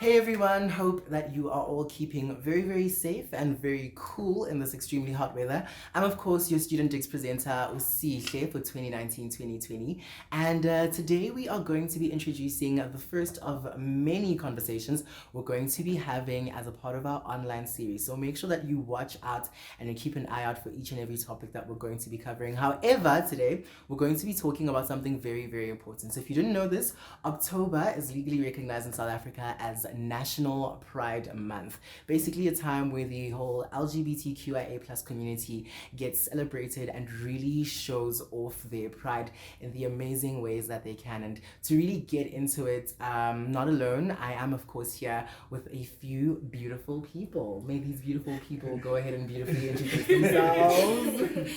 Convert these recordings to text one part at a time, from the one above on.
Hey everyone, hope that you are all keeping very, very safe and very cool in this extremely hot weather. I'm of course your student Digz presenter, Usihle, for 2019-2020. And today we are going to be introducing the first of many conversations we're going to be having as a part of our online series. So make sure that you watch out and you keep an eye out for each and every topic that we're going to be covering. However, today we're going to be talking about something very, very important. So if you didn't know this, October is legally recognized in South Africa as National Pride Month. Basically a time where the whole LGBTQIA plus community gets celebrated and really shows off their pride in the amazing ways that they can. And to really get into it, not alone, I am of course here with a few beautiful people. May these beautiful people go ahead and beautifully introduce themselves.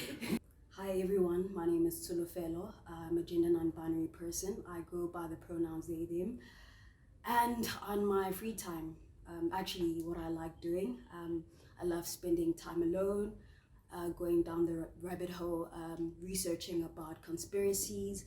Hi everyone, my name is Tulufelo. I'm a gender non-binary person. I go by the pronouns they, them. And on my free time, actually what I like doing, I love spending time alone, going down the rabbit hole, researching about conspiracies.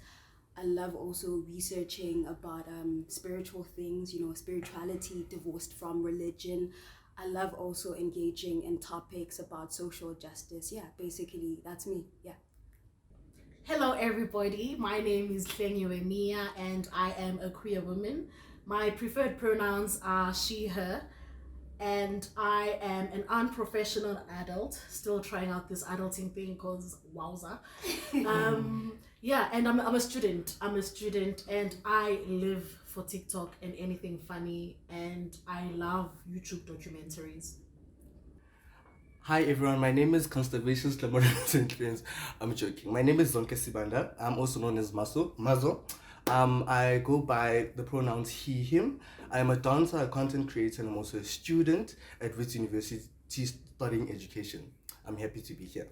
I love also researching about spiritual things, spirituality divorced from religion. I love also engaging in topics about social justice. Yeah, basically that's me. Yeah. Hello everybody, my name is Klengiwe Mia and I am a queer woman. My preferred pronouns are she, her, and I am an unprofessional adult, still trying out this adulting thing called wowza. Yeah, and I'm a student. I'm a student and I live for TikTok and anything funny, and I love YouTube documentaries. Hi everyone, my name is Conservation Clamorans. I'm joking. My name is Zonke Sibanda. I'm also known as Mazo. I go by the pronouns he, him. I'm a dancer, a content creator, and I'm also a student at Wits University studying education. I'm happy to be here.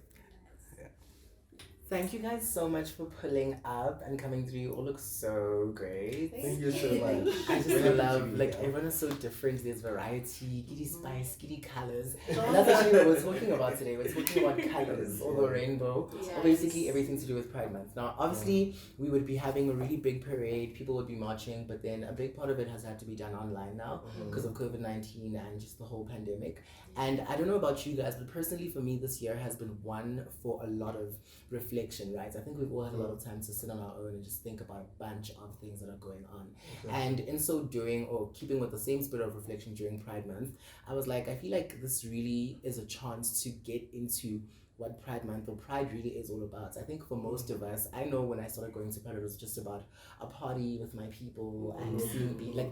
Thank you guys so much for pulling up and coming through. You all look so great. Thank you so much. I just love, like, everyone is so different. There's variety, giddy spice, giddy colors. And that's actually what we're talking about today. We're talking about colors, or the rainbow, or basically everything to do with Pride Month. Now, obviously, we would be having a really big parade. People would be marching, but then a big part of it has had to be done online now because of COVID-19 and just the whole pandemic. And I don't know about you guys, but personally for me, this year has been one for a lot of reflection, right? I think we've all had a lot of time to sit on our own and just think about a bunch of things that are going on. And in so doing, or keeping with the same spirit of reflection during Pride Month, I was like, I feel like this really is a chance to get into what Pride Month or Pride really is all about. I think for most of us, I know when I started going to Pride, it was just about a party with my people and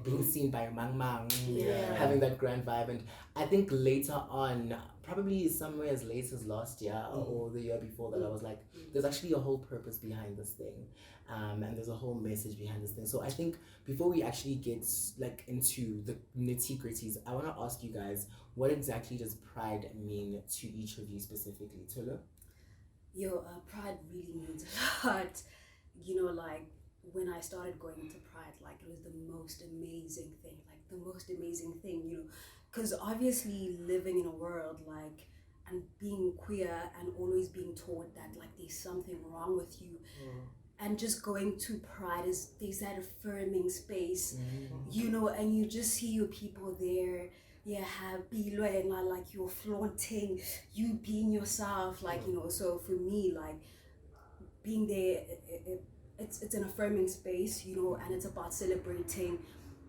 being seen by Mang Mang, having that grand vibe. And I think later on, probably somewhere as late as last year or the year before that, I was like, there's actually a whole purpose behind this thing. And there's a whole message behind this thing. So I think before we actually get into the nitty-gritties, I want to ask you guys, what exactly does pride mean to each of you specifically? Tulu? Pride really means a lot. Like when I started going to Pride, like it was the most amazing thing, because obviously living in a world and being queer and always being taught that like there's something wrong with you. And just going to Pride there's that affirming space, and you just see your people there, happy, like you're flaunting, you being yourself, so for me, like being there, it's an affirming space, and it's about celebrating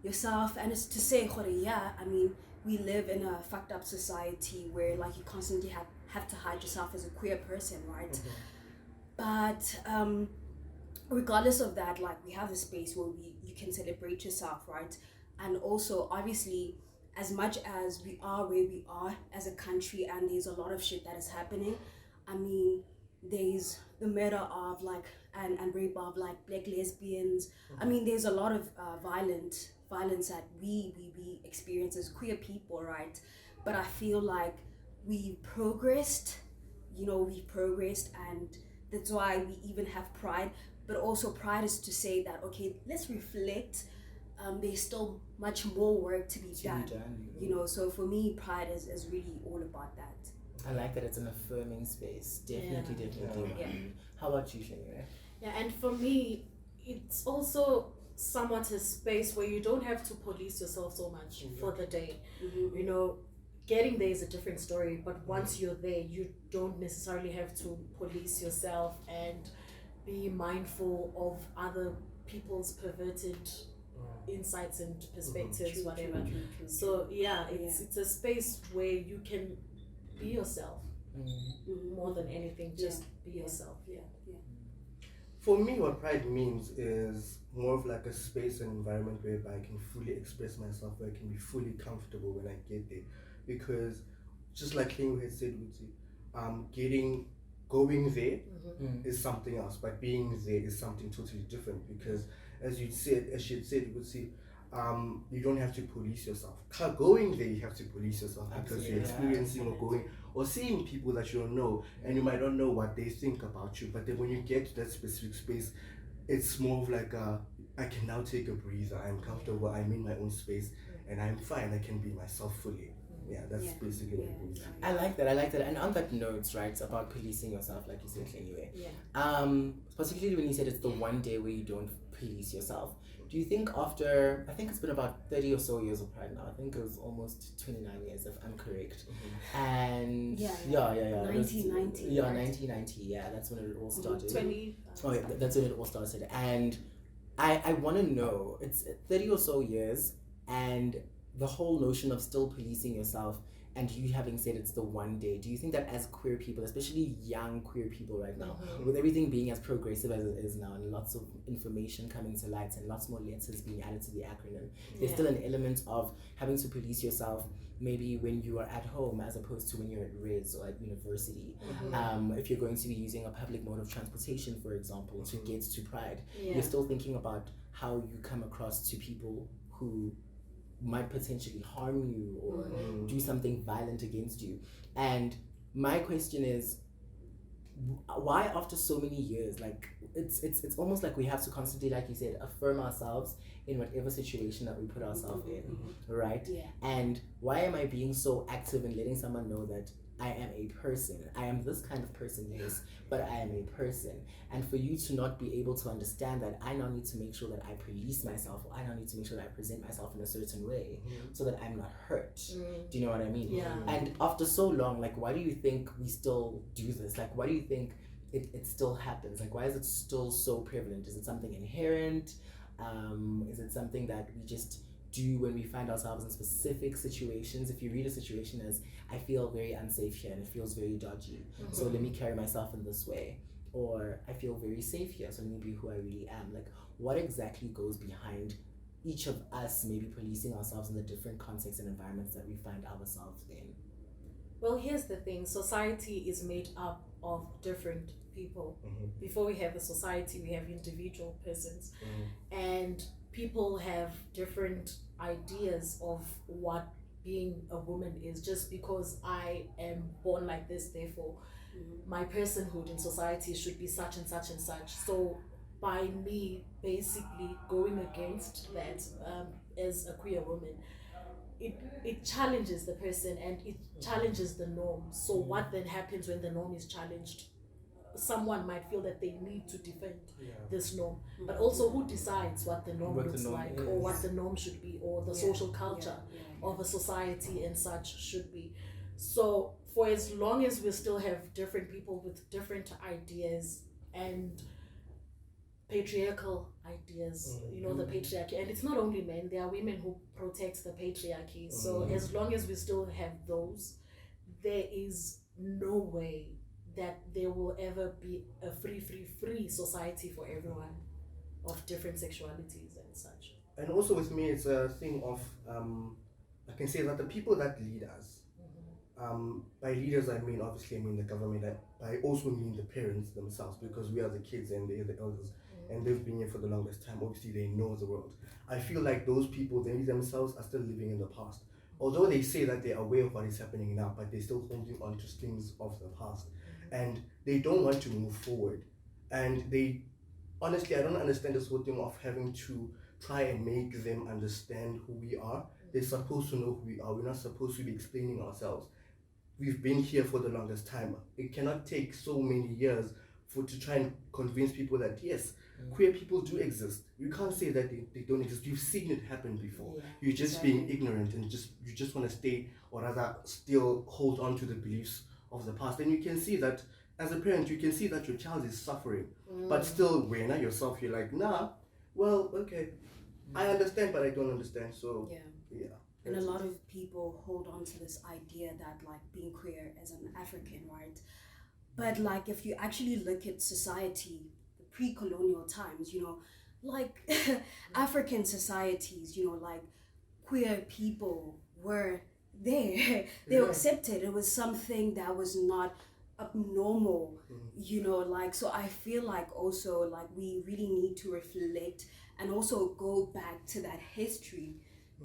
yourself, and it's to say, I mean, we live in a fucked up society where like you constantly have to hide yourself as a queer person, right? But regardless of that, like we have a space where you can celebrate yourself, right? And also obviously, as much as we are where we are as a country and there's a lot of shit that is happening, I mean, there's the murder of and rape of black lesbians. I mean, there's a lot of violence that we experience as queer people, right? But I feel like we've progressed, and that's why we even have pride. But also pride is to say that, okay, let's reflect. There's still much more work to be done. So for me, pride is really all about that. I like that it's an affirming space. Definitely. Yeah. How about you, Shania? Yeah, and for me, it's also somewhat a space where you don't have to police yourself so much for the day. Mm-hmm. You know, getting there is a different story, but once you're there, you don't necessarily have to police yourself and be mindful of other people's perverted insights and perspectives, whatever. So yeah, it's a space where you can be yourself more than anything. Just be yourself. For me, what pride means is more of like a space and environment whereby I can fully express myself, where I can be fully comfortable when I get there. Because just like King had said, going there is something else, but being there is something totally different. Because as she had said, you don't have to police yourself. Going there, you have to police yourself because you're experiencing or going or seeing people that you don't know, and you might not know what they think about you. But then when you get to that specific space, it's more of like I can now take a breather. I'm comfortable. I'm in my own space, and I'm fine. I can be myself fully. Yeah, that's basically what it means. I like that. And on that note, right, about policing yourself, like you said, anyway. Particularly when you said it's the one day where you don't police yourself. Do you think after, I think it's been about 30 or so years of Pride now, I think it was almost 29 years if I'm correct. And 1990. Yeah, 1990, that's when it all started. 20. That's when it all started. And I want to know, it's 30 or so years, and the whole notion of still policing yourself, and you having said it's the one day, do you think that as queer people, especially young queer people right now, with everything being as progressive as it is now and lots of information coming to light and lots more letters being added to the acronym, there's still an element of having to police yourself maybe when you are at home as opposed to when you're at res or at university? If you're going to be using a public mode of transportation, for example, to get to Pride, you're still thinking about how you come across to people who might potentially harm you or do something violent against you. And my question is, why after so many years, like it's almost like we have to constantly, like you said, affirm ourselves in whatever situation that we put ourselves in, right? And why am I being so active in letting someone know that I am a person? I am this kind of person, yes, but I am a person. And for you to not be able to understand that, I now need to make sure that I police myself, or I now need to make sure that I present myself in a certain way so that I'm not hurt. Do you know what I mean? And after so long, like, why do you think we still do this? Like, why do you think it still happens? Like, why is it still so prevalent? Is it something inherent? Is it something that we just do when we find ourselves in specific situations? If you read a situation as, I feel very unsafe here and it feels very dodgy, so let me carry myself in this way. Or I feel very safe here, so let me be who I really am. Like, what exactly goes behind each of us maybe policing ourselves in the different contexts and environments that we find ourselves in? Well, here's the thing. Society is made up of different people. Before we have a society, we have individual persons. And people have different ideas of what being a woman is. Just because I am born like this, therefore my personhood in society should be such and such and such. So by me basically going against that, as a queer woman, it challenges the person and it challenges the norm. So what then happens when the norm is challenged? Someone might feel that they need to defend this norm, but also who decides what the norm looks like, or what the norm should be, or the social culture of a society and such should be. So for as long as we still have different people with different ideas and patriarchal ideas, the patriarchy, and it's not only men, there are women who protect the patriarchy. So as long as we still have those, there is no way that there will ever be a free society for everyone of different sexualities and such. And also with me, it's a thing of, I can say that the people that lead us, by leaders I mean the government, I also mean the parents themselves, because we are the kids and they're the elders, and they've been here for the longest time. Obviously they know the world. I feel like those people, they themselves are still living in the past. Although they say that they're aware of what is happening now, but they're still holding on to things of the past. And they don't want to move forward. And honestly, I don't understand this whole thing of having to try and make them understand who we are. They're supposed to know who we are. We're not supposed to be explaining ourselves. We've been here for the longest time. It cannot take so many years to try and convince people that yes, queer people do exist. You can't say that they don't exist. You've seen it happen before. Yeah, You're just being ignorant and you just want to stay, or rather still hold on to the beliefs of the past. And you can see that as a parent, you can see that your child is suffering, but still, when yourself, you're like, nah, well, okay, I understand, but I don't understand. So yeah. And a lot of people hold on to this idea that like being queer as an African, right? But like if you actually look at society, the pre-colonial times, you know, like African societies, you know, like queer people were there. They were accepted. It was something that was not abnormal, you know, like, so I feel like also like we really need to reflect and also go back to that history,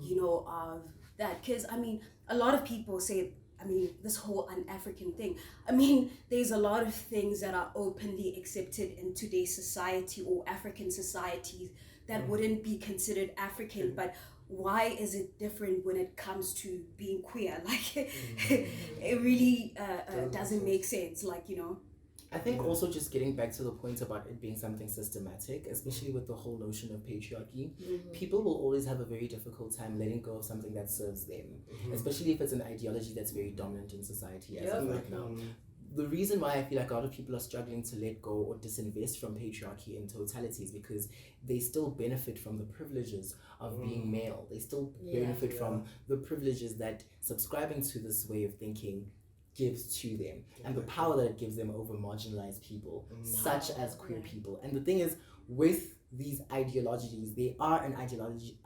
you know, of that. Because I mean, a lot of people say, I mean, this whole un-African thing, I mean, there's a lot of things that are openly accepted in today's society or African societies that wouldn't be considered African, but why is it different when it comes to being queer? Like, it really doesn't make sense, like, you know. I think also just getting back to the point about it being something systematic, especially with the whole notion of patriarchy, people will always have a very difficult time letting go of something that serves them, especially if it's an ideology that's very dominant in society as of right now. The reason why I feel like a lot of people are struggling to let go or disinvest from patriarchy in totality is because they still benefit from the privileges of being male. They still benefit from the privileges that subscribing to this way of thinking gives to them, and the power that it gives them over marginalized people, such as queer people. And the thing is, with these ideologies, they are an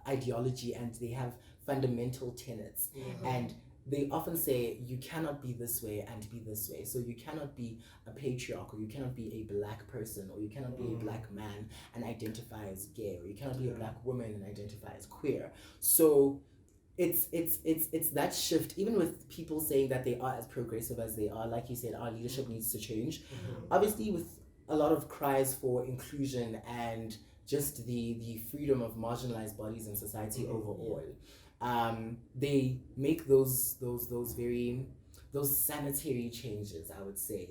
ideology and they have fundamental tenets. And they often say you cannot be this way and be this way. So you cannot be a patriarch, or you cannot be a black person, or you cannot be a black man and identify as gay, or you cannot be a black woman and identify as queer. So it's that shift, even with people saying that they are as progressive as they are. Like you said, our leadership needs to change. Obviously, with a lot of cries for inclusion and just the freedom of marginalized bodies in society overall, they make those sanitary changes, I would say,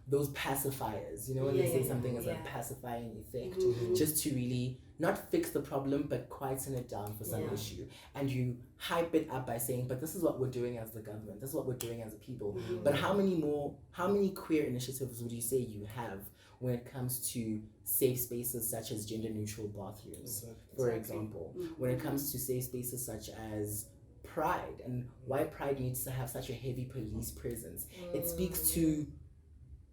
those pacifiers, you know, when they say something as a pacifying effect, just to really not fix the problem but quieten it down for some issue. And you hype it up by saying, but this is what we're doing as the government, this is what we're doing as a people. But how many queer initiatives would you say you have when it comes to safe spaces such as gender neutral bathrooms, for example, when it comes to safe spaces such as Pride, and why Pride needs to have such a heavy police presence? It speaks to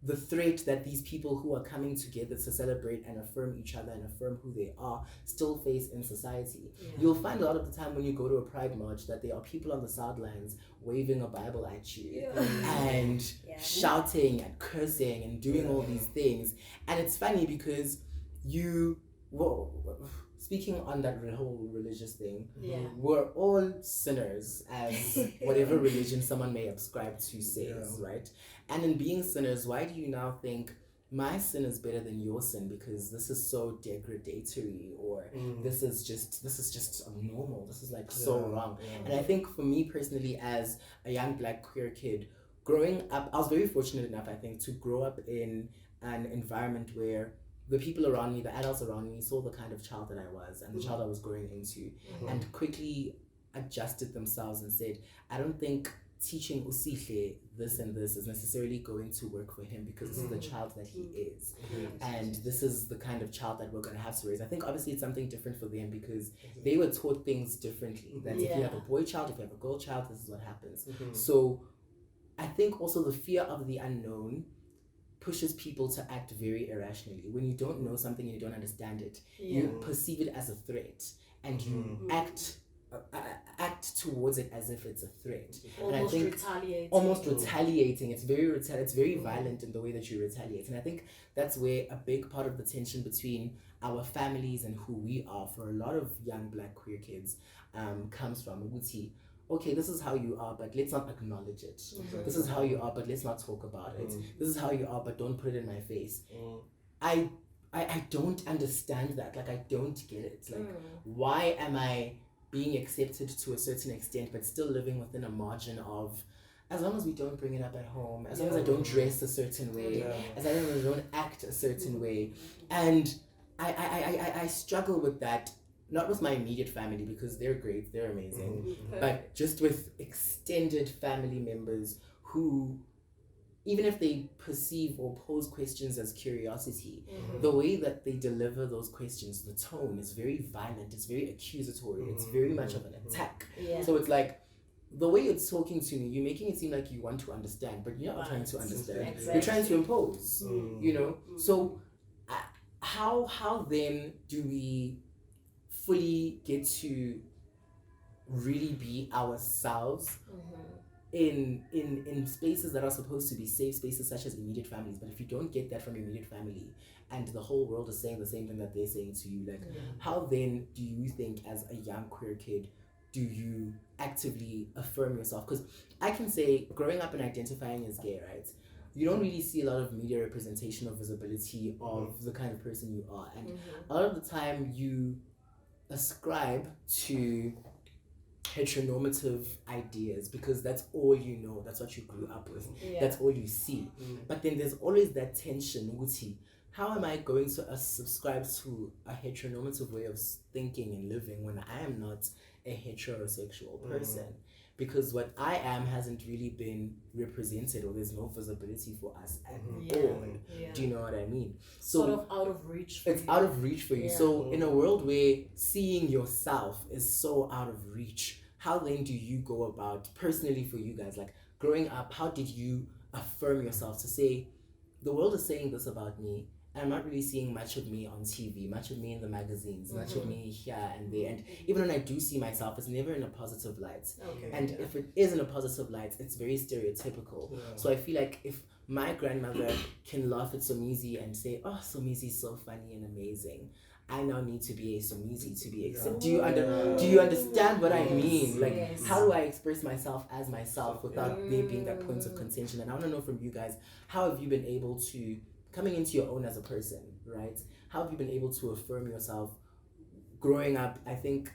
the threat that these people who are coming together to celebrate and affirm each other and affirm who they are still face in society. You'll find a lot of the time when you go to a Pride march that there are people on the sidelines waving a Bible at you and shouting and cursing and doing all these things. And it's funny because speaking on that whole religious thing, we're all sinners, as whatever religion someone may ascribe to says, right? And in being sinners, why do you now think my sin is better than your sin because this is so degradatory, or this is just abnormal, this is like so wrong? And I think for me personally, as a young black queer kid, growing up, I was very fortunate enough, I think, to grow up in an environment where the people around me, the adults around me, saw the kind of child that I was and the child I was growing into, and quickly adjusted themselves and said, I don't think teaching Usihle this and this is necessarily going to work for him, because this is the child that he is, and this is the kind of child that we're going to have to raise. I think obviously it's something different for them because they were taught things differently. That if you have a boy child, if you have a girl child, this is what happens. So I think also the fear of the unknown pushes people to act very irrationally. When you don't know something and you don't understand it, you perceive it as a threat, and you act towards it as if it's a threat. Almost retaliating. It's very violent in the way that you retaliate. And I think that's where a big part of the tension between our families and who we are for a lot of young black queer kids comes from. Okay, this is how you are, but let's not acknowledge it. This is how you are, but let's not talk about it. This is how you are, but don't put it in my face. I don't understand that. Like, I don't get it. Like, why am I being accepted to a certain extent, but still living within a margin of as long as we don't bring it up at home, as long as I don't dress a certain way, as long as I don't act a certain way. And I struggle with that, not with my immediate family because they're great, they're amazing, but just with extended family members who, even if they perceive or pose questions as curiosity, the way that they deliver those questions, the tone is very violent, it's very accusatory, it's very much of an attack. So it's like, the way you're talking to me, you're making it seem like you want to understand, but you're not trying to understand. Exactly. You're trying to impose, you know? So how then do we fully get to really be ourselves in spaces that are supposed to be safe spaces such as immediate families? But if you don't get that from your immediate family and the whole world is saying the same thing that they're saying to you, like how then do you think as a young queer kid do you actively affirm yourself? Because I can say, growing up and identifying as gay, right, you don't really see a lot of media representation or visibility of the kind of person you are. And a lot of the time you ascribe to heteronormative ideas because that's all you know, that's what you grew up with, that's all you see. But then there's always that tension, Wuti. How am I going to subscribe to a heteronormative way of thinking and living when I am not a heterosexual person? Because what I am hasn't really been represented, or there's no visibility for us at all. Do you know what I mean? So sort of out of reach. It's out of reach for you. So in a world where seeing yourself is so out of reach, how then do you go about, personally for you guys, like growing up, how did you affirm yourself to say, the world is saying this about me, and I'm not really seeing much of me on TV, much of me in the magazines, much of me here and there. And even when I do see myself, it's never in a positive light. And if it is in a positive light, it's very stereotypical. So I feel like if my grandmother can laugh at Somizi and say, oh, Somizi is so funny and amazing, I now need to be a Somizi to be accepted. Do you understand what I mean? Like, how do I express myself as myself without there being that point of contention? And I want to know from you guys, how have you been able to, coming into your own as a person, right? How have you been able to affirm yourself growing up, I think,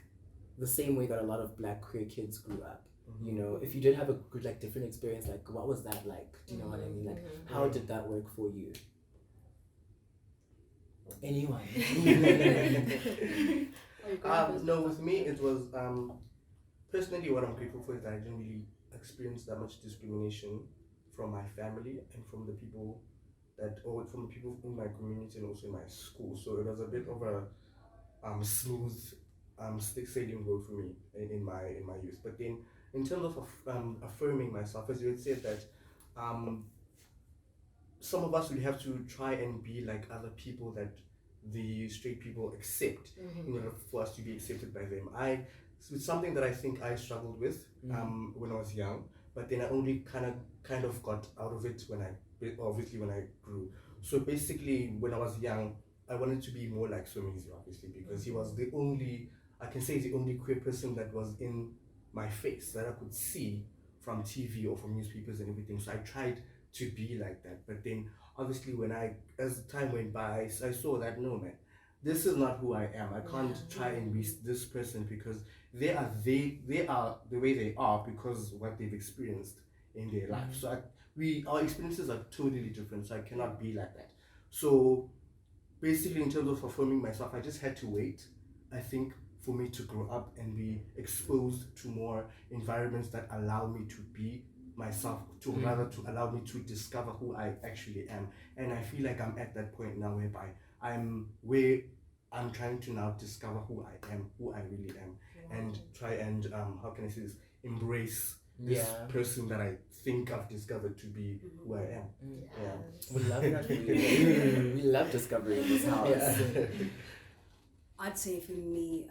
the same way that a lot of Black queer kids grew up? You know, if you did have a good, like, different experience, like, what was that like? Do you know what I mean? Like, how did that work for you? Anyone? No, with me, it was, personally, what I'm grateful for is that I didn't really experience that much discrimination from my family and from the people or from the people in my community and also in my school. So it was a bit of a smooth sailing road for me in my youth. But then in terms of affirming myself, as you had said that some of us will have to try and be like other people that the straight people accept in order for us to be accepted by them. It's something that I think I struggled with when I was young, but then I only kind of got out of it when I grew. So basically, when I was young, I wanted to be more like Somizi, obviously, because he was the only queer person that was in my face that I could see from TV or from newspapers and everything. So I tried to be like that. But then, obviously, as time went by, I saw that, no, man, this is not who I am. I can't try and be this person because they are the way they are because of what they've experienced in their life. So our experiences are totally different, so I cannot be like that. So basically, in terms of affirming myself, I just had to wait, I think, for me to grow up and be exposed to more environments that allow me to be myself, rather to allow me to discover who I actually am. And I feel like I'm at that point now whereby I'm trying to now discover who I am, who I really am, and try and how can I say this, embrace this person that I think I've discovered to be who I am. We love that. We love discovery in this house. I'd say for me,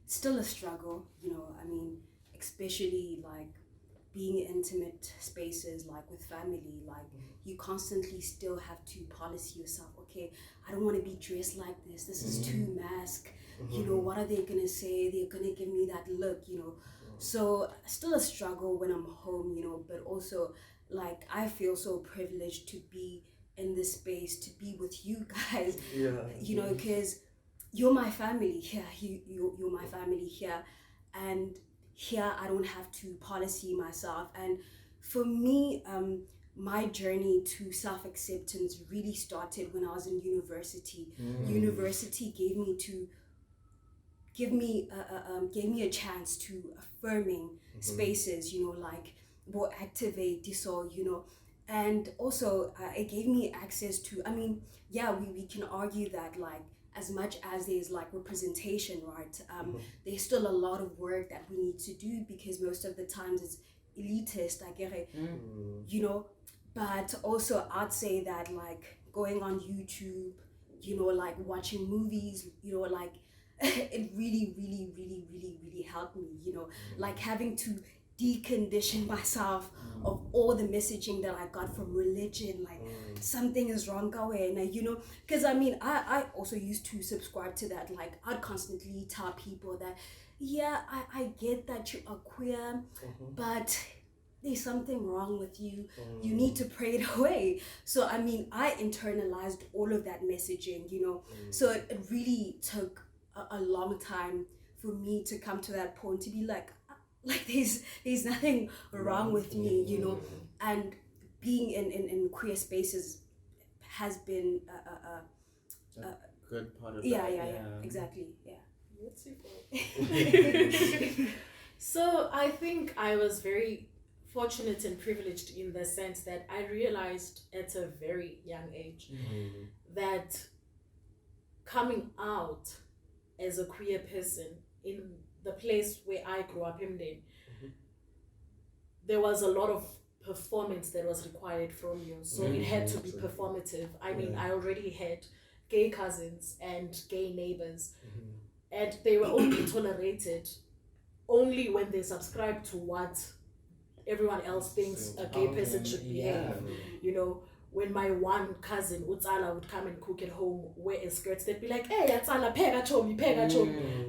still a struggle, I mean, especially like being in intimate spaces, like with family, like you constantly still have to policy yourself. Okay, I don't want to be dressed like this. This is too mask. What are they gonna say? They're gonna give me that look, So still a struggle when I'm home, but also like I feel so privileged to be in this space, to be with you guys, because you're my family here. You're my family here, and here I don't have to policy myself. And for me, my journey to self-acceptance really started when I was in university. University gave me a chance to affirming spaces, like more activate this all, and also it gave me access to, we can argue that, like, as much as there's like representation, right, there's still a lot of work that we need to do, because most of the times it's elitist, I get it, but also I'd say that, like, going on YouTube, like watching movies, like it really, really, really, really, really helped me, like having to decondition myself of all the messaging that I got from religion, like something is wrong going, because I also used to subscribe to that. Like, I'd constantly tell people that, yeah, I get that you are queer, but there's something wrong with you. You need to pray it away. So I internalized all of that messaging, so it really took a long time for me to come to that point to be like there's nothing wrong with me, and being in queer spaces has been a good part of yeah, exactly, So I think I was very fortunate and privileged in the sense that I realized at a very young age that coming out as a queer person in the place where I grew up in, there was a lot of performance that was required from you. So it had to be performative. I already had gay cousins and gay neighbors, and they were only tolerated only when they subscribed to what everyone else thinks a gay person should behave. When my one cousin Utsala would come and cook at home, wear a skirt, they'd be like, "Hey, Utsala, pega chomi,"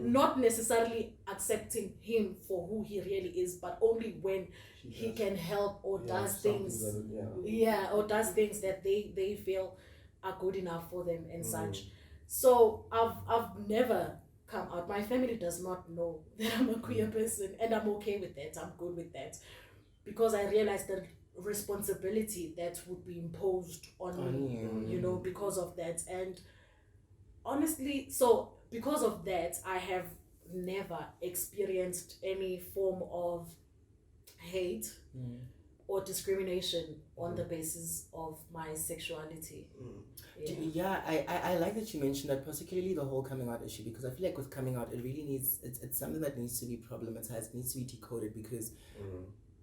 not necessarily accepting him for who he really is, but only when he can help or does things, or does things that they feel are good enough for them and such. So I've never come out. My family does not know that I'm a queer person, and I'm okay with that. I'm good with that, because I realized that responsibility that would be imposed on me, because of that. And honestly, so because of that, I have never experienced any form of hate or discrimination on the basis of my sexuality. I like that you mentioned that, particularly the whole coming out issue, because I feel like with coming out, it really needs, it's something that needs to be problematized, needs to be decoded, because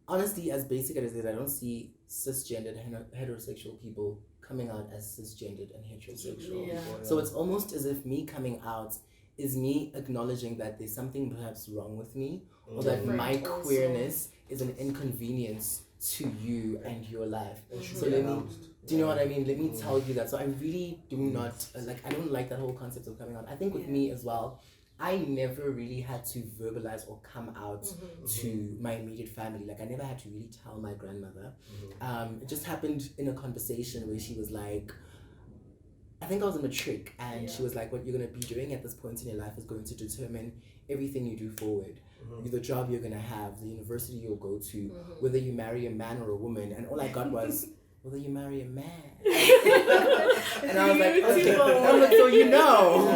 honestly, as basic as it is, I don't see cisgendered heterosexual people coming out as cisgendered and heterosexual. So it's almost as if me coming out is me acknowledging that there's something perhaps wrong with me, or that my queerness is an inconvenience to you and your life. So let me, do you know what I mean? Let me tell you that. So I really do not, I don't like that whole concept of coming out. I think with me as well, I never really had to verbalize or come out to my immediate family. Like, I never had to really tell my grandmother. It just happened in a conversation where she was like, I think I was in matric, and she was like, what you're going to be doing at this point in your life is going to determine everything you do forward. The job you're going to have, the university you'll go to, whether you marry a man or a woman. And all I got was, whether you marry a man. And I was like, okay. I'm like, so you know.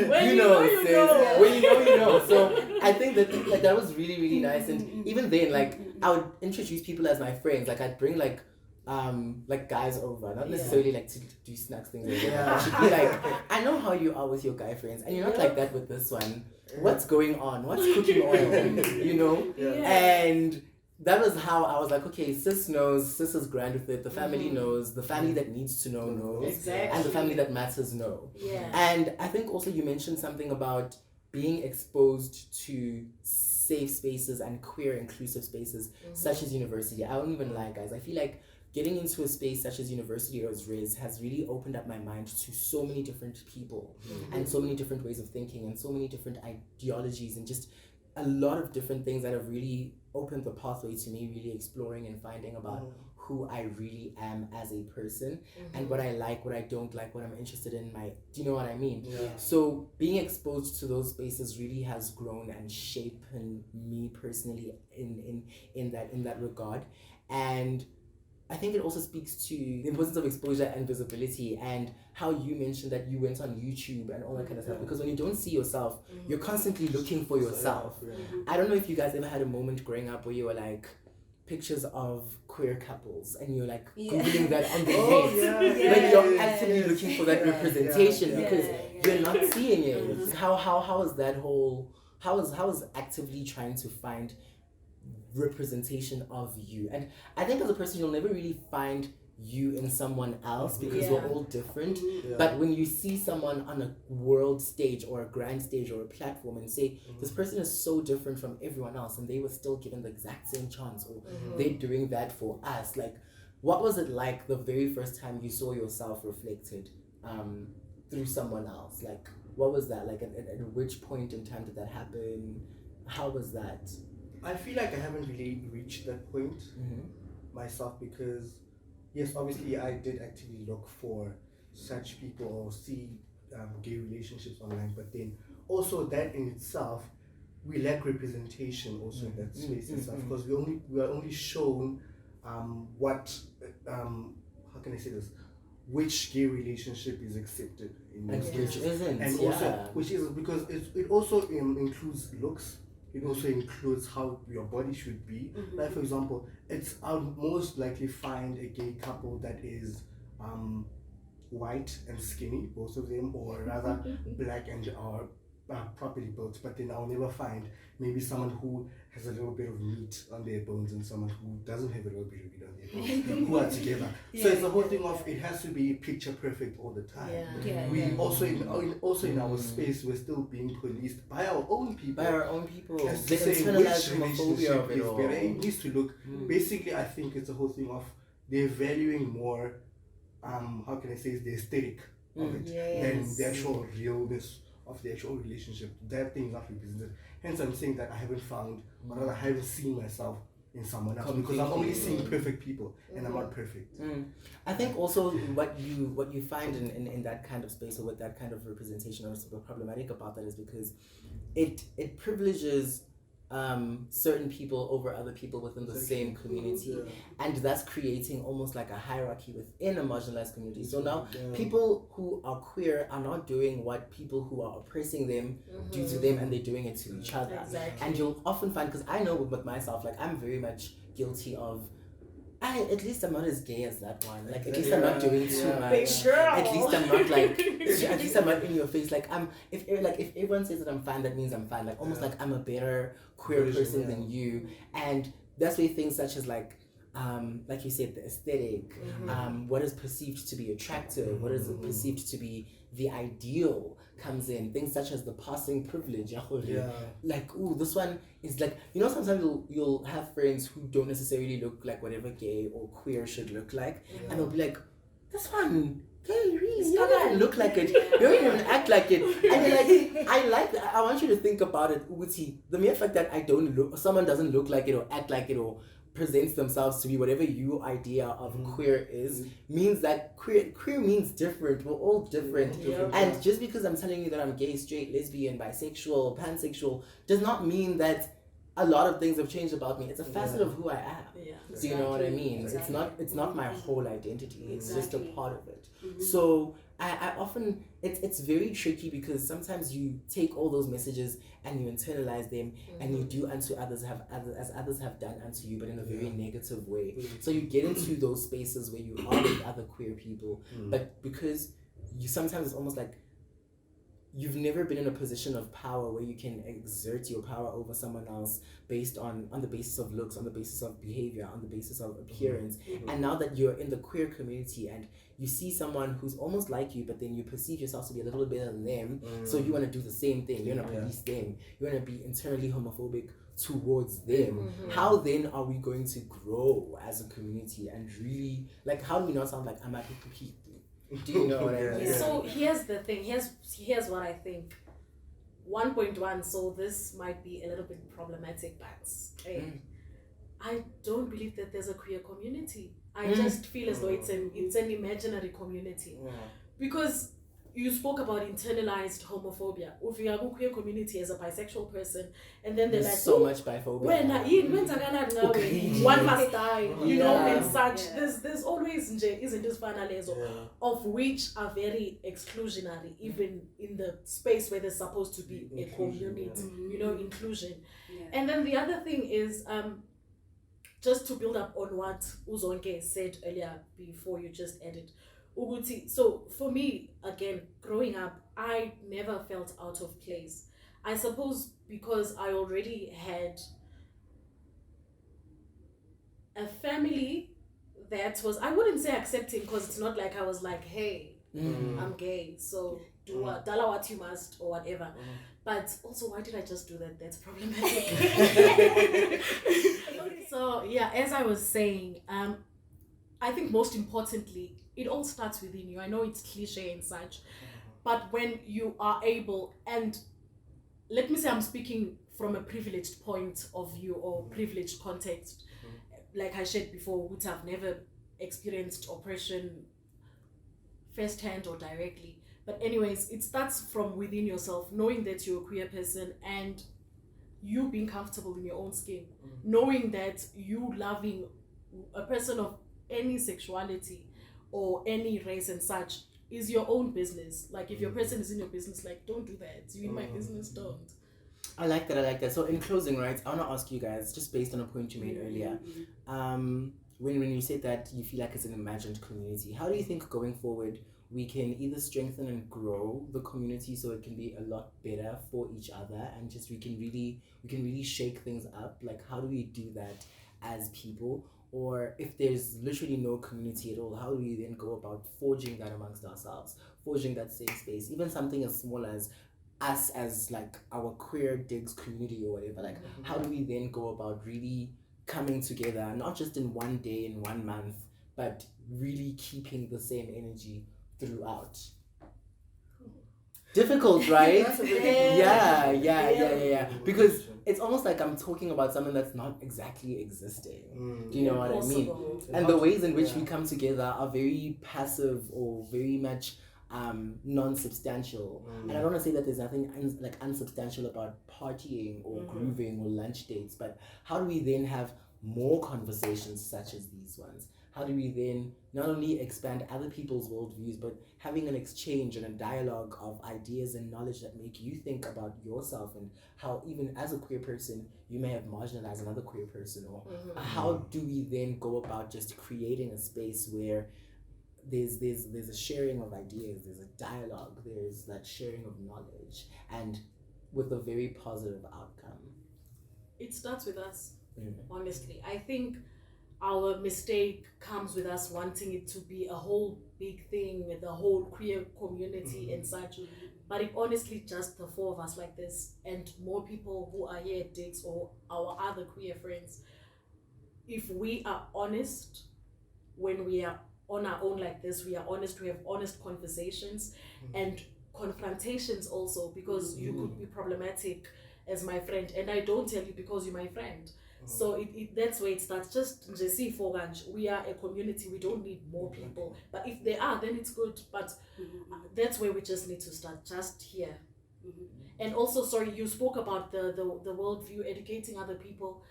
When you know, you know. When you know, you know. So I think that, like, that was really, really nice. And even then, like, I would introduce people as my friends. Like, I'd bring like guys over, not necessarily like to do snacks things. I should be like, I know how you are with your guy friends, and you're not like that with this one. What's going on? What's cooking oil? And that was how I was like, okay, sis knows, sis is grand with it, the family knows, the family that needs to know knows, and the family that matters know. And I think also you mentioned something about being exposed to safe spaces and queer inclusive spaces such as university. I don't even lie, guys. I feel like getting into a space such as university or as RIS has really opened up my mind to so many different people and so many different ways of thinking and so many different ideologies and just a lot of different things that have really opened the pathway to me really exploring and finding about who I really am as a person and what I like, what I don't like, what I'm interested in, do you know what I mean? So being exposed to those spaces really has grown and shaped me personally in that regard. And I think it also speaks to the importance of exposure and visibility, and how you mentioned that you went on YouTube and all that kind of stuff. Because when you don't see yourself, you're constantly looking for yourself. I don't know if you guys ever had a moment growing up where you were like, pictures of queer couples, and you're like googling that on the net. Like you're actively looking for that representation because you're not seeing it. How is that whole? How is actively trying to find representation of you? And I think as a person, you'll never really find you in someone else because we're all different. But when you see someone on a world stage or a grand stage or a platform and say this person is so different from everyone else and they were still given the exact same chance, or they're doing that for us, like what was it like the very first time you saw yourself reflected through someone else? Like what was that like, at which point in time did that happen? How was that? I feel like I haven't really reached that point myself, because yes, obviously I did actively look for such people or see gay relationships online, but then also that in itself, we lack representation also in that space itself, because we are only shown what how can I say this, which gay relationship is accepted in most cases, and also which is because it also includes looks. It also includes how your body should be. Like for example, I'll most likely find a gay couple that is white and skinny, both of them, or rather black and are properly built. But then I'll never find maybe someone who has a little bit of meat on their bones and someone who doesn't have a little bit of meat on their bones, who are together. So it's the whole thing of it has to be picture perfect all the time. We also in our space, we're still being policed by our own people. As to say which relationship is better. It needs to look. Basically, I think it's the whole thing of they're valuing more. How can I say, is the aesthetic of it than the actual realness of the actual relationship. That thing is not represented. Hence, I'm saying that I haven't found, or rather, I haven't seen myself in someone else, because I'm only seeing perfect people, and I'm not perfect. I think also what you find in that kind of space, or with that kind of representation, or what's problematic about that, is because it privileges certain people over other people within the same community, and that's creating almost like a hierarchy within a marginalized community. So now people who are queer are not doing what people who are oppressing them do to them, and they're doing it to each other. And you'll often find, because I know with myself, like I'm very much guilty of, at least I'm not as gay as that one. Like, at least I'm not doing too much. At least I'm not like, at least I'm not in your face. Like, if everyone says that I'm fine, that means I'm fine. Like, almost like I'm a better queer person than you. And that's where things such as like you said, the aesthetic, what is perceived to be attractive, what is perceived to be the ideal comes in. Things such as the passing privilege. Like, ooh, this one is like, you know, sometimes you'll have friends who don't necessarily look like whatever gay or queer should look like, and they'll be like, this one, hey, really, you don't even look like it, you don't even act like it. And you're like, I want you to think about it, Uti. The mere fact that someone doesn't look like it or act like it or presents themselves to be whatever your idea of queer is, means that queer means different. We're all different. And just because I'm telling you that I'm gay, straight, lesbian, bisexual, pansexual, does not mean that a lot of things have changed about me. It's a facet of who I am. Do you know what I mean? It's not my whole identity. It's just a part of it. So I often, it's very tricky, because sometimes you take all those messages and you internalize them, and you do unto others as others have done unto you, but in a very negative way. So you get into those spaces where you are with other queer people, but because you sometimes, it's almost like you've never been in a position of power where you can exert your power over someone else based on the basis of looks, on the basis of behavior, on the basis of appearance. And now that you're in the queer community and you see someone who's almost like you, but then you perceive yourself to be a little bit better than them, so you want to do the same thing. You want to police them. You want to be internally homophobic towards them. How then are we going to grow as a community and really, like, how do we not sound like I'm a people? Do you know what I mean? So here's the thing. Here's what I think. 1.1. So this might be a little bit problematic, but I don't believe that there's a queer community. I just feel as though it's an imaginary community, because you spoke about internalized homophobia. If you are a queer community as a bisexual person, and then they're There's like, so much biphobia. one must die, you know, Yeah. and such. There's always isn't this finalism of which are very exclusionary, even in the space where there's supposed to be a community, you know, inclusion. Yeah. And then the other thing is just to build up on what Uzonke said earlier before you just added. Uguti. So for me, again, growing up, I never felt out of place. I suppose because I already had a family that was, I wouldn't say accepting, because it's not like I was like, hey, I'm gay, so do what, dala what you must, or whatever. But also, why did I just do that? That's problematic. So yeah, as I was saying, I think most importantly, it all starts within you. I know it's cliche and such, but when you are able, and let me say I'm speaking from a privileged point of view or privileged context, like I shared before, which I've never experienced oppression firsthand or directly. But anyways, it starts from within yourself, knowing that you're a queer person and you being comfortable in your own skin, knowing that you loving a person of any sexuality or any race and such is your own business. Like if your person is in your business, like don't do that. You in my business, don't. I like that. So in closing, right, I want to ask you guys, just based on a point you made earlier, when you said that you feel like it's an imagined community, how do you think going forward we can either strengthen and grow the community so it can be a lot better for each other, and just we can really shake things up? Like, how do we do that as people? Or if there's literally no community at all, how do we then go about forging that amongst ourselves, forging that safe space, even something as small as us as like our queer Digz community or whatever? Like, how do we then go about really coming together, not just in one day, in 1 month, but really keeping the same energy throughout? Difficult, right? Yeah. Because it's almost like I'm talking about something that's not exactly existing. Do you know what I mean? And the ways in which we come together are very passive or very much non-substantial. And I don't want to say that there's nothing unsubstantial about partying or grooving or lunch dates, but how do we then have more conversations such as these ones? How do we then not only expand other people's worldviews, but having an exchange and a dialogue of ideas and knowledge that make you think about yourself, and how even as a queer person, you may have marginalized another queer person, or how do we then go about just creating a space where there's a sharing of ideas, there's a dialogue, there's that sharing of knowledge, and with a very positive outcome? It starts with us, honestly. I think our mistake comes with us wanting it to be a whole big thing with the whole queer community and such. But it honestly just the four of us like this, and more people who are here at Digz or our other queer friends. If we are honest when we are on our own like this, we are honest, we have honest conversations and confrontations also, because you could be problematic as my friend and I don't tell you because you're my friend. So that's where it starts. Just see for we are a community, we don't need more people, but if they are, then it's good. But that's where we just need to start, just here. And also, sorry, you spoke about the worldview, educating other people.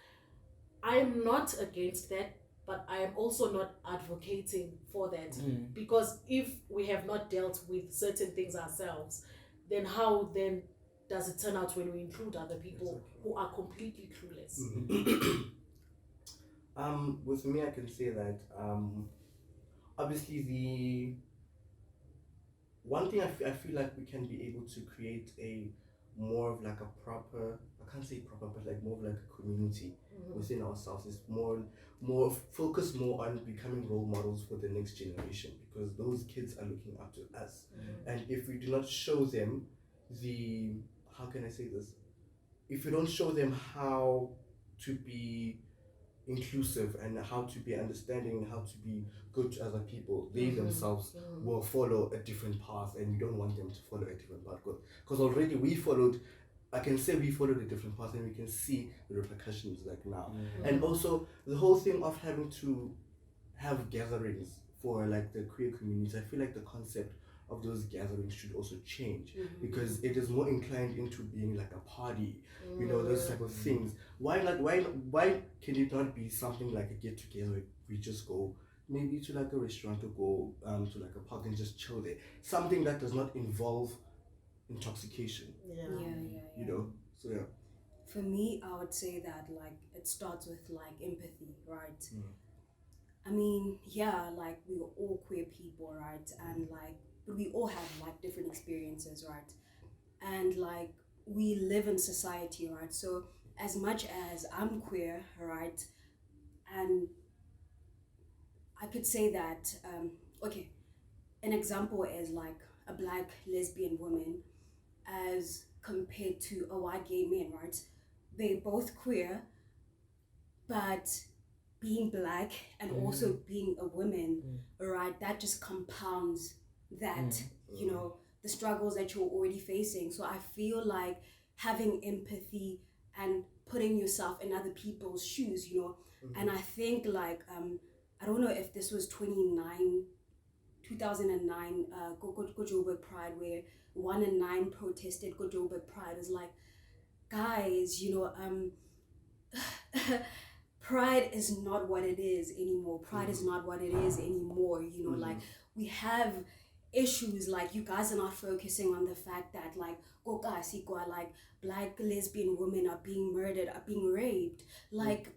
I am not against that, but I am also not advocating for that, because if we have not dealt with certain things ourselves, then how then does it turn out when we include other people who are completely clueless? With me, I can say that obviously the one thing I feel like we can be able to create a more of like a proper, I can't say proper, but like more of like a community within ourselves, is more focus more on becoming role models for the next generation, because those kids are looking up to us. And if we do not show them how can I say this? If we don't show them how to be inclusive and how to be understanding and how to be good to other people, they themselves will follow a different path, and we don't want them to follow a different path, because already we followed a different path, and we can see the repercussions like now. And also the whole thing of having to have gatherings for like the queer community, I feel like the concept of those gatherings should also change, because it is more inclined into being like a party, you know, those type of things. Why can it not be something like a get together? We just go maybe to like a restaurant, or go to like a park and just chill there. Something that does not involve intoxication. You know. So yeah. For me, I would say that like it starts with like empathy, right? I mean, yeah, like we were all queer people, right? And like, but we all have like different experiences, right? And like we live in society, right? So as much as I'm queer, right? And I could say that, okay, an example is like a black lesbian woman as compared to a white gay man, right? They're both queer, but being black and also being a woman, right, that just compounds that, you know, the struggles that you're already facing. So I feel like having empathy and putting yourself in other people's shoes, you know, and I think like, I don't know if this was 2009 Joburg Pride, where 1 in 9 protested Joburg Pride. Is like, guys, you know, pride is not what it is anymore. Pride is not what it is anymore. You know, like we have issues. Like you guys are not focusing on the fact that like like black lesbian women are being murdered, are being raped. Like,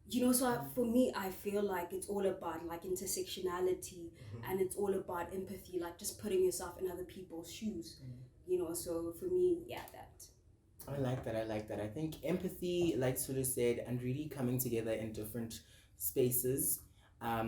you know, so for me, I feel like it's all about like intersectionality, and it's all about empathy, like just putting yourself in other people's shoes. You know, so for me, yeah, that. I like that. I think empathy, like Sulu said, and really coming together in different spaces,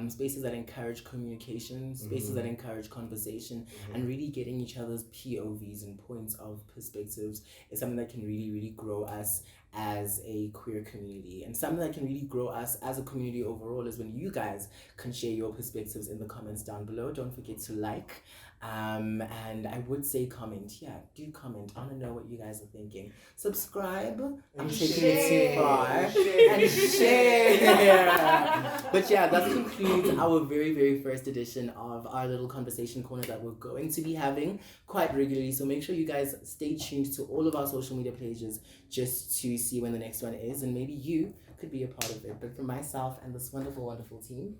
spaces that encourage communication, spaces that encourage conversation, and really getting each other's POVs and points of perspectives is something that can really, really grow us as a queer community. And something that can really grow us as a community overall is when you guys can share your perspectives in the comments down below. Don't forget to like, and I would say comment. Yeah, do comment. I want to know what you guys are thinking. Subscribe. I'm taking it too far. And share. But yeah, that concludes our very, very first edition of our little conversation corner that we're going to be having quite regularly. So make sure you guys stay tuned to all of our social media pages just to see when the next one is, and maybe you could be a part of it. But for myself and this wonderful, wonderful team,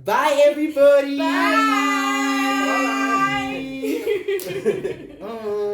bye everybody. Bye. Bye.